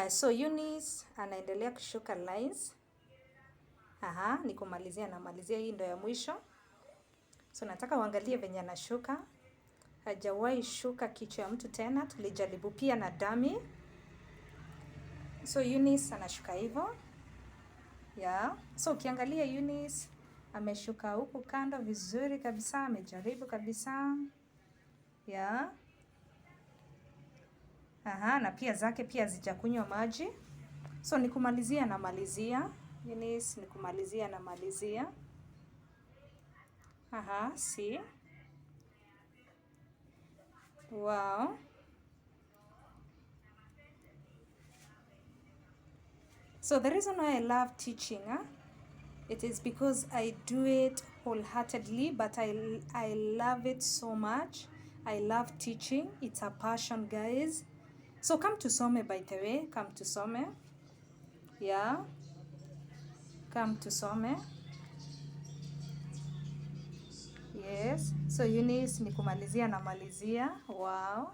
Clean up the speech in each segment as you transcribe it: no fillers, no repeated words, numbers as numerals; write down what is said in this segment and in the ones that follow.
So Eunice anaendelea kushuka lines. Ni kumalizia, namalizia, hii ndo ya mwisho. So nataka uangalie venye anashuka. Hajawahi shuka kichwa ya mtu tena. Tulijaribu pia na dummy. So Eunice anashuka hivyo. So ukiangalia Eunice ameshuka huku kando vizuri kabisa, amejaribu kabisa. Na pia zake pia zijakunywa maji. So ni kumalizia na malizia. Eunice ni kumalizia na malizia. See. Wow. So the reason why I love teaching, it is because I do it wholeheartedly, but I love it so much. I love teaching. It's a passion, guys. So come to Some, by the way. Come to Some. Come to Some. Yes. So Eunice ni kumalizia na malizia. Wow.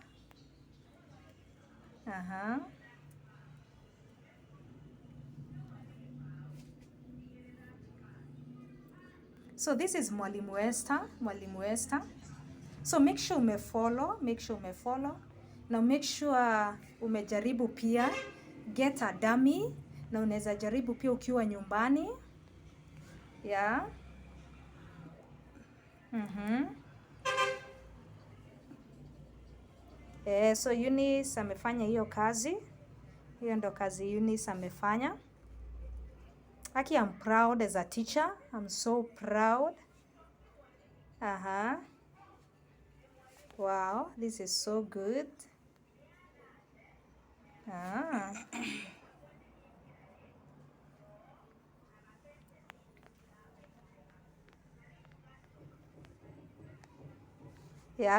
So this is Mwalimu Esther. So make sure umefollow. Now make sure umejaribu pia. Get a dummy. Na unaweza jaribu pia ukiwa nyumbani. So Eunice amefanya hiyo kazi. Hiyo ndo kazi Eunice amefanya. Aki, I'm proud as a teacher. I'm so proud. Wow, this is so good.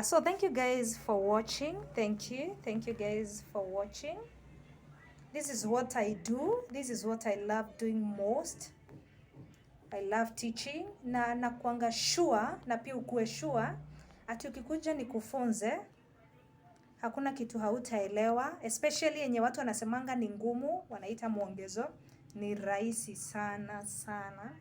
So thank you guys for watching. Thank you guys for watching. This is what I do. This is what I love doing most. I love teaching. Na kuanga sure, na pia ukue sure, ati ukikuja nikufunze, hakuna kitu hautaelewa, especially yenye watu wanasemanga ni ngumu, wanaita mwongezo, ni rahisi sana sana.